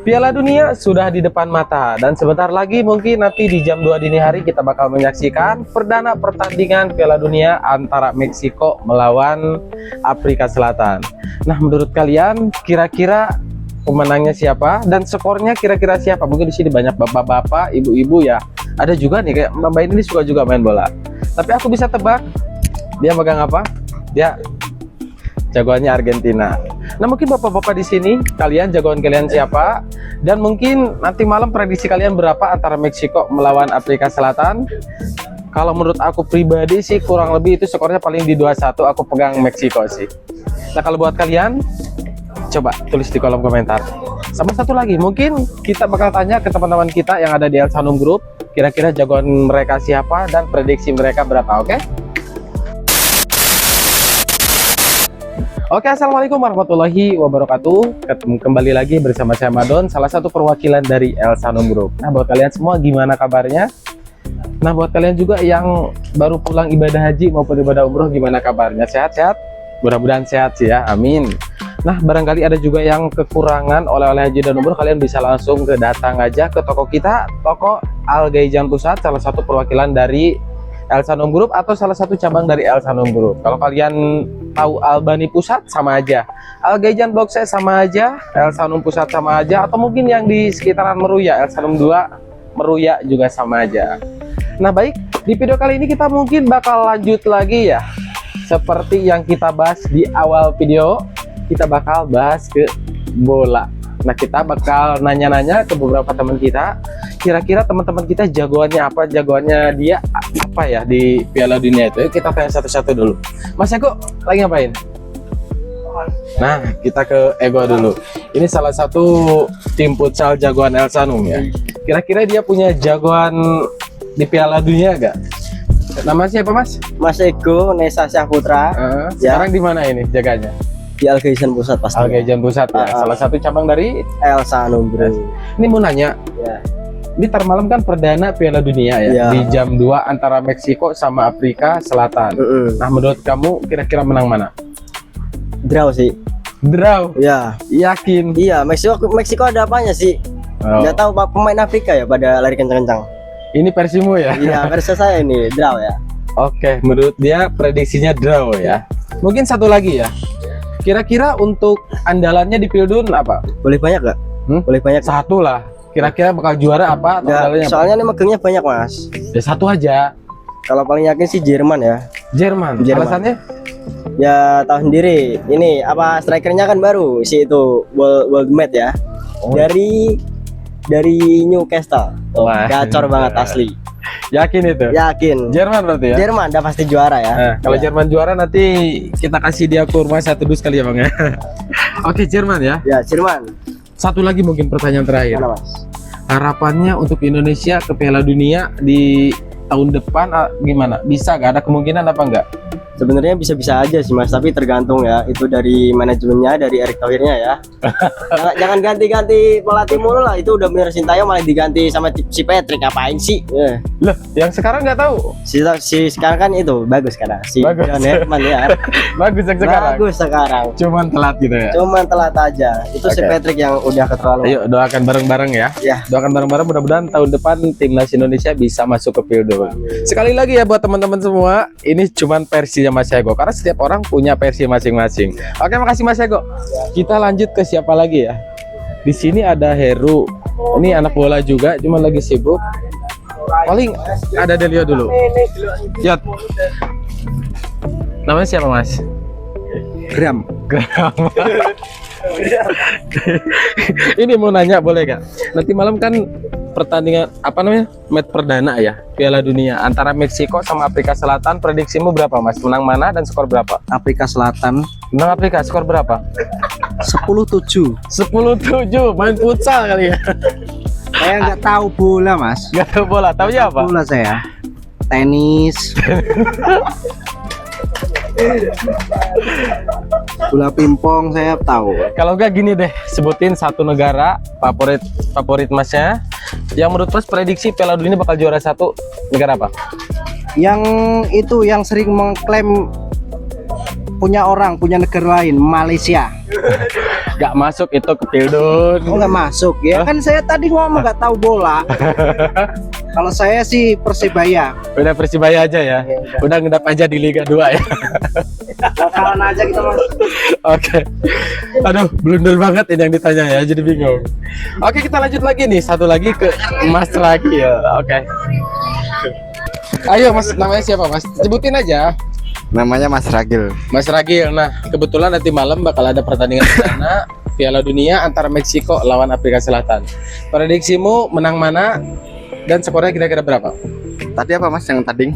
Piala Dunia sudah di depan mata dan sebentar lagi mungkin nanti di jam 2 dini hari kita bakal menyaksikan perdana pertandingan Piala Dunia antara Meksiko melawan Afrika Selatan. Nah, menurut kalian kira-kira pemenangnya siapa dan skornya kira-kira siapa? Mungkin di sini banyak bapak-bapak, ibu-ibu ya. Ada juga nih kayak Mbak ini suka juga main bola. Tapi aku bisa tebak dia megang apa? Dia jagoannya Argentina. Nah, mungkin bapak-bapak di sini kalian jagoan kalian siapa? Dan mungkin nanti malam prediksi kalian berapa antara Meksiko melawan Afrika Selatan? Kalau menurut aku pribadi sih kurang lebih itu skornya paling di 2-1, aku pegang Meksiko sih. Nah, kalau buat kalian coba tulis di kolom komentar. Sama satu lagi, mungkin kita bakal tanya ke teman-teman kita yang ada di Elsanum Group, kira-kira jagoan mereka siapa dan prediksi mereka berapa, oke? Oke, assalamualaikum warahmatullahi wabarakatuh. Kembali lagi bersama saya Madon, salah satu perwakilan dari Elsanum Group. Nah, buat kalian semua gimana kabarnya? Nah, buat kalian juga yang baru pulang ibadah haji maupun ibadah umroh, gimana kabarnya? Sehat-sehat? Mudah-mudahan sehat sih ya, amin. Nah, barangkali ada juga yang kekurangan oleh-oleh haji dan umroh, kalian bisa langsung datang aja ke toko kita, toko Al Gaijan Pusat, salah satu perwakilan dari Elsanum Group atau salah satu cabang dari Elsanum Group. Kalau kalian tahu Albani Pusat sama aja, Al Gaijan Blok C sama aja, Elsanum Pusat sama aja, atau mungkin yang di sekitaran Meruya, Elsanum 2 Meruya juga sama aja. Nah, baik, di video kali ini kita mungkin bakal lanjut lagi ya. Seperti yang kita bahas di awal video, kita bakal bahas ke bola. Nah, kita bakal nanya-nanya ke beberapa teman kita, kira-kira teman-teman kita jagoannya apa, jagoannya dia apa ya di Piala Dunia itu. Yuk kita tanya satu-satu dulu. Mas Ego lagi ngapain? Nah, kita ke Ego dulu. Ini salah satu tim futsal jagoan Elsanum ya. Kira-kira dia punya jagoan di Piala Dunia gak? Nama siapa Mas? Mas Ego Nesa Syahputra. Sekarang di mana ini jaganya? Di Al Gaijan Pusat pasti. Al Gaijan Pusat ya, salah satu cabang dari Elsanum Group. Ini mau nanya, Ya. ini ntar malam kan perdana Piala Dunia ya, Ya. di jam 2 antara Meksiko sama Afrika Selatan. Nah, menurut kamu kira-kira menang mana? Draw sih. Draw? Ya. Yakin? Iya, Meksiko ada apanya sih? Oh. Nggak tahu pemain Afrika ya pada lari kencang-kencang. Ini versimu ya? Iya, versi saya ini draw ya. Oke, menurut dia prediksinya draw ya. Mungkin satu lagi ya. Kira-kira untuk andalannya di Pildun apa? Boleh banyak gak? Boleh banyak. Satu lah. Kira-kira bakal juara apa? Atau andalannya apa? Soalnya ini megangnya banyak Mas. Ya satu aja. Kalau paling yakin sih Jerman ya. Jerman. Alasannya? Ya tahu sendiri. Ini apa strikernya kan baru si itu World Mate ya. Oh. Dari Newcastle. Wah. Gacor banget asli. Yakin itu? Yakin. Jerman berarti ya? Jerman udah pasti juara ya. Nah, kalau Ya. Jerman juara nanti kita kasih dia kurma 1 dus kali ya Bang ya. Oke, Jerman ya. Ya, Jerman. Satu lagi mungkin pertanyaan terakhir. Mana Mas? Harapannya untuk Indonesia ke Piala Dunia di tahun depan gimana? Bisa gak? Ada kemungkinan apa enggak? Sebenarnya bisa-bisa aja sih Mas, tapi tergantung ya. Itu dari manajemennya, dari Erick Thohirnya ya. jangan ganti-ganti pelatih mulu lah. Itu udah bener Sintayong malah diganti sama si Patrick, ngapain sih? Ya. Loh, yang sekarang nggak tahu. Si sekarang kan itu bagus sekarang. Si Bagus. John Herman ya. Bagus yang sekarang. Bagus sekarang. Cuman telat gitu ya. Cuman telat aja. Itu si Oke. Patrick yang udah keterlaluan. Ayo doakan bareng-bareng ya. Ya. Doakan bareng-bareng, mudah-mudahan tahun depan timnas Indonesia bisa masuk ke Pildun. Sekali lagi ya buat teman-teman semua, ini cuman versinya Mas Ego karena setiap orang punya versi masing-masing. Oke, makasih Mas Ego. Kita lanjut ke siapa lagi ya? Di sini ada Heru. Ini anak bola juga, cuman lagi sibuk. Paling ada Delio dulu. Yot. Namanya siapa Mas? Gram. Ini mau nanya boleh gak? Nanti malam kan pertandingan apa namanya? Match perdana ya Piala Dunia antara Meksiko sama Afrika Selatan. Prediksimu berapa Mas? Menang mana dan skor berapa? Afrika Selatan Menang Afrika, skor berapa? 10-7. 10-7. Main futsal kali ya. Saya nggak tahu bola Mas. Gak tahu bola, taunya apa? Bola saya. Tenis. Bola pingpong saya tahu. Kalau enggak gini deh, sebutin satu negara favorit Masnya yang menurut Mas prediksi Piala Dunia bakal juara satu, negara apa? Yang itu yang sering mengklaim punya negara lain, Malaysia. Gak masuk itu ke Pildun. Oh nggak masuk ya? Kan saya tadi ngomong nggak tahu bola. Kalau saya sih Persebaya. Udah Persibaya aja ya. Iya, Udah ngedap aja di Liga 2 ya. Lokalan aja kita mas. Oke. Aduh, blunder banget ini yang ditanya ya, jadi bingung. Oke, kita lanjut lagi nih, satu lagi ke Mas Ragil. Oke. Ayo Mas, namanya siapa Mas? Sebutin aja. Namanya Mas Ragil. Mas Ragil. Nah, kebetulan nanti malam bakal ada pertandingan perdana Piala Dunia antara Meksiko lawan Afrika Selatan. Prediksimu menang mana dan skornya kira-kira berapa? Tadi apa Mas yang tanding?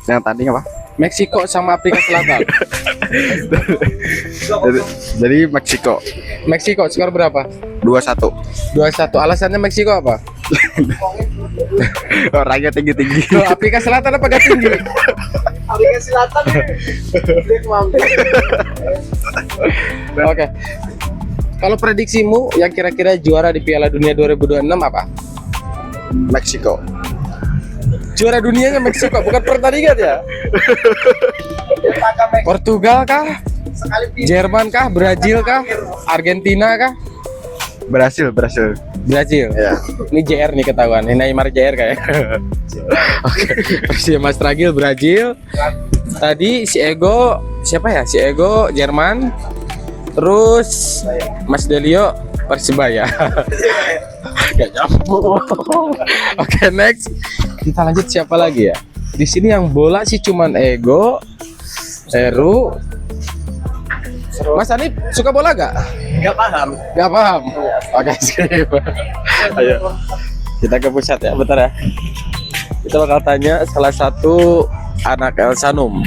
Yang tanding apa? Meksiko sama Afrika Selatan. Jadi Meksiko Meksiko skor berapa? 2-1. 2-1. Alasannya Meksiko apa? Orangnya tinggi-tinggi. Loh, Afrika Selatan apa gak tinggi? Afrika Selatan. Oke. Kalau prediksimu yang kira-kira juara di Piala Dunia 2026 apa? Meksiko. Juara dunianya Meksiko, bukan pertandingan ya? Portugal kah? Jerman kah? Brazil kah? Argentina kah? Brasil. Brazil. Ya. Ini JR nih ketahuan. Ini Neymar JR kayak. Oke. Versi Mas Ragil Brazil. Tadi si Ego siapa ya? Si Ego Jerman. Terus Mas Delio Persibaya. Gak nyambung. Oke, next. Kita lanjut siapa lagi ya? Di sini yang bola sih cuman Ego, Heru. Mas Anip suka bola gak? Nggak paham. Gak paham. Oke, skip. Ayo. Kita ke pusat ya, bentar ya. Kita bakal tanya salah satu anak El Sanum.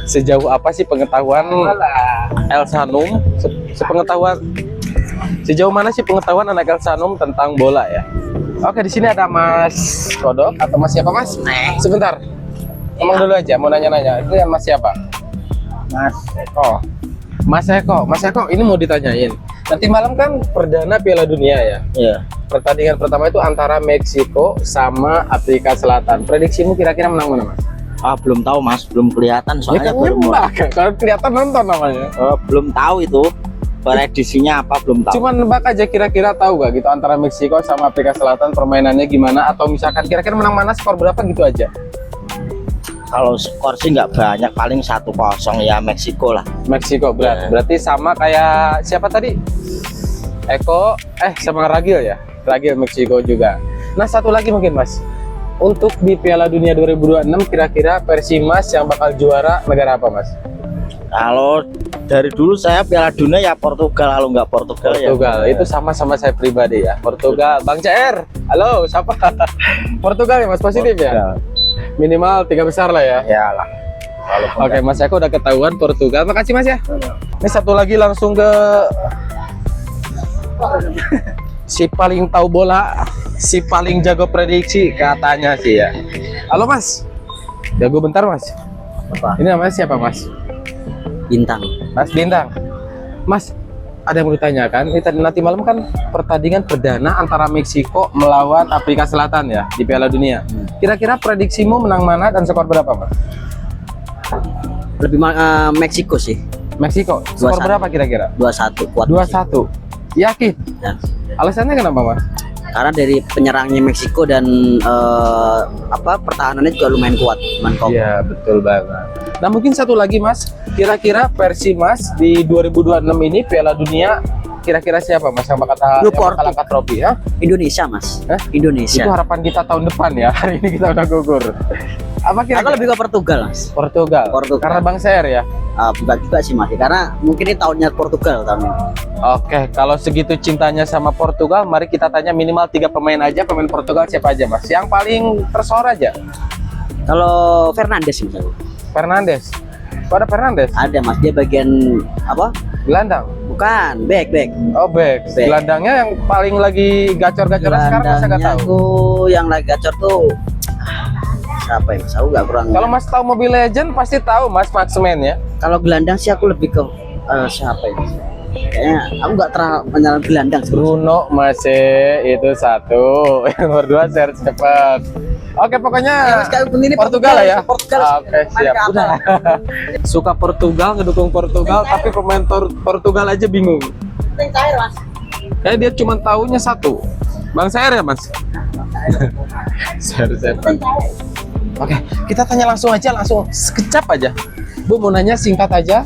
Sejauh apa sih pengetahuan El Sanum? Sejauh mana sih pengetahuan anak El Sanum tentang bola ya? Oke, di sini ada Mas Kodok atau Mas siapa Mas? Sebentar. Ngomong dulu aja, mau nanya-nanya. Itu yang Mas siapa? Mas Eko. Mas Eko, Mas Eko ini mau ditanyain. Nanti malam kan perdana Piala Dunia ya. Iya. Pertandingan pertama itu antara Meksiko sama Afrika Selatan. Prediksimu kira-kira menang mana Mas? Belum tahu mas, belum kelihatan Ya kan nembak, kalau kelihatan nonton namanya. belum tahu itu prediksinya apa belum tahu. Cuman nebak aja kira-kira tahu gak gitu antara Meksiko sama Afrika Selatan permainannya gimana atau misalkan kira-kira menang mana skor berapa gitu aja. Kalau skor sih nggak banyak, paling 1-0 ya Meksiko lah. Meksiko berarti sama kayak siapa tadi? Eko sama Ragil ya. Ragil Meksiko juga. Nah, satu lagi mungkin Mas. Untuk di Piala Dunia 2026 kira-kira versi Mas yang bakal juara negara apa Mas? Kalau dari dulu saya Piala Dunia ya Portugal, kalau nggak Portugal Portugal. ya. Itu sama-sama saya pribadi ya. Portugal. Bang CR. Halo, siapa? Portugal ya Mas, positif ya? Minimal 3 besar lah ya. Ya lah. Oke, Mas Eko udah ketahuan Portugal. Makasih Mas ya. Ini satu lagi langsung ke si paling tahu bola, si paling jago prediksi katanya sih ya. Halo Mas. Jago bentar Mas. Apa? Ini namanya siapa Mas? Bintang. Mas Bintang. Mas, ada yang mau ditanyakan. Ini tadi nanti malam kan pertandingan perdana antara Meksiko melawan Afrika Selatan ya di Piala Dunia. Kira-kira prediksimu menang mana dan skor berapa Mas? Lebih Meksiko sih. Meksiko. Skor 2-1. berapa kira-kira? 2-1 kuat. 2-1. Yakin? Ya. Alasannya kenapa Mas? Karena dari penyerangnya Meksiko dan pertahanannya juga lumayan kuat, lumayan kokoh. Iya, betul banget. Nah, mungkin satu lagi Mas. Kira-kira versi Mas di 2026 ini Piala Dunia kira-kira siapa Mas yang bakal angkat trofi ya? Indonesia Mas. Hah? Indonesia. Itu harapan kita tahun depan ya. Hari ini kita udah gugur. Apa Aku kira-kira? lebih ke Portugal Mas. Portugal. Karena Bang Ser ya. Bukan juga sih Mas, karena mungkin ini tahunnya Portugal tahun ini. Oke, kalau segitu cintanya sama Portugal, mari kita tanya minimal 3 pemain aja. Pemain Portugal siapa aja Mas? Yang paling tersohor aja. Kalau Fernandes misalnya. Fernandes. Kok ada Fernandes? Ada Mas, dia bagian apa? Gelandang. Bukan, back. Oh, back. Back. Gelandangnya yang paling lagi gacor-gacornya sekarang masa nggak tahu. Aku yang lagi gacor tuh siapa ya Mas? Aku nggak kurang. Kalau Mas tahu Mobile Legend pasti tahu Mas Maxman ya. Kalau gelandang sih aku lebih ke siapa ya? Kayaknya aku nggak terlalu menyalah gelandang sebenarnya. Bruno masih itu satu. Yang nomor 2 share cepat. Oke, pokoknya ini Portugal lah ya. Portugal. Oke, siap. Udah. Suka Portugal, ngedukung Portugal, tapi pemain Portugal aja bingung. Kayak dia cuma taunya satu. Bang Sair ya, Mas? Sair. Oke, kita tanya langsung aja, langsung sekejap aja. Bu, mau nanya singkat aja.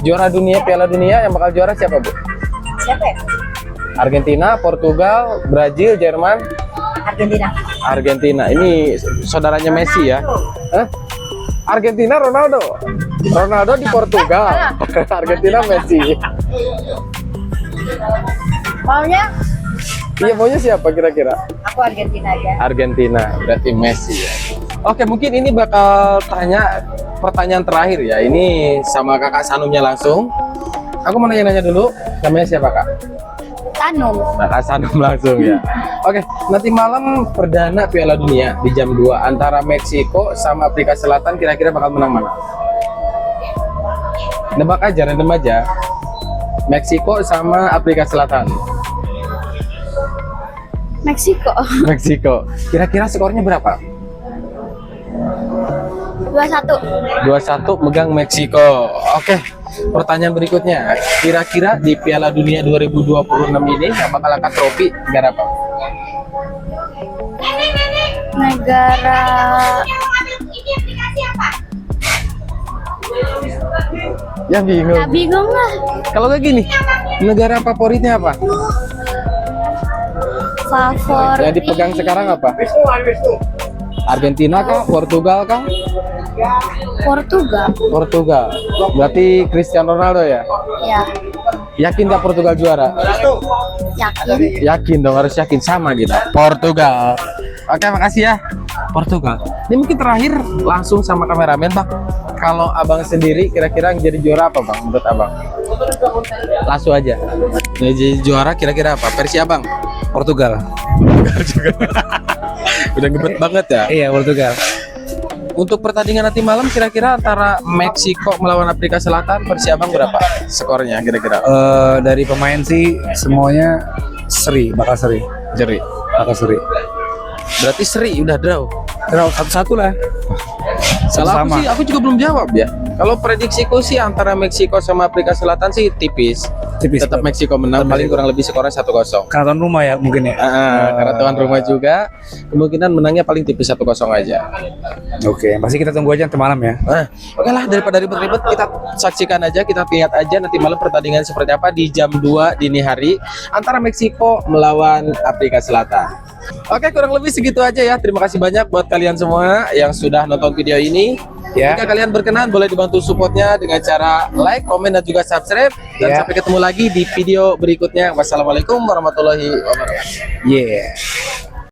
Juara dunia, Piala Dunia yang bakal juara siapa, Bu? Siapa ya? Argentina, Portugal, Brazil, Jerman. Argentina. Ini saudaranya Messi ya. Hah? Argentina Ronaldo. Ronaldo di Portugal. Argentina Messi. Maunya Iya, maunya siapa kira-kira? aku Argentina aja. Argentina, berarti Messi ya. Oke, mungkin ini bakal tanya pertanyaan terakhir ya. Ini sama kakak Sanumnya langsung. Aku mau nanya-nanya dulu. Namanya siapa, Kak? Tanum. Nah, Kak Sanum langsung ya. Oke, nanti malam perdana Piala Dunia di jam 2 antara Meksiko sama Afrika Selatan, kira-kira bakal menang mana? Nebak aja, random aja. Meksiko sama Afrika Selatan. Meksiko. Meksiko. Kira-kira skornya berapa? 2-1. 2-1 megang Meksiko. Oke. Pertanyaan berikutnya, kira-kira di Piala Dunia 2026 ini yang bakal angkat trofi negara apa? Negara Ya bingung. Nah, bingung lah. Kalau kayak gini, negara favoritnya apa? Favorit. Yang dipegang sekarang apa? Argentina kah? Portugal kah? Portugal. Portugal. Berarti Cristiano Ronaldo ya? Ya, Yakin nggak Portugal juara? yakin. Yakin dong, harus yakin sama kita. Portugal. Oke, makasih ya. Portugal. Ini mungkin terakhir langsung sama kameramen, Bang. Kalau Abang sendiri kira-kira yang jadi juara apa, Bang? Menurut Abang? Langsung aja. Yang jadi juara kira-kira apa? Versi Abang? Portugal. Udah ngebet banget ya. Iya, Portugal. Untuk pertandingan nanti malam kira-kira antara Meksiko melawan Afrika Selatan, versi Abang berapa skornya kira-kira? Dari pemain sih semuanya bakal seri. Berarti seri, udah draw. Draw 1-1 lah. Salah Sama. aku juga belum jawab ya. Kalau prediksiku sih antara Meksiko sama Afrika Selatan sih tipis. Tetap Meksiko menang, paling kurang lebih skornya 1-0. Karena tuan rumah ya mungkin ya. Karena tuan rumah juga, kemungkinan menangnya paling tipis 1-0 aja. Oke, pasti kita tunggu aja nanti malam ya. Oke lah, daripada ribet-ribet kita saksikan aja, kita lihat aja nanti malam pertandingan seperti apa di jam 2 dini hari antara Meksiko melawan Afrika Selatan. Oke, kurang lebih segitu aja ya. Terima kasih banyak buat kalian semua yang sudah nonton video ini. Ya. Jika kalian berkenan, boleh dibantu supportnya dengan cara like, komen, dan juga subscribe. Dan Ya. sampai ketemu lagi di video berikutnya. Wassalamualaikum warahmatullahi wabarakatuh. Yeah.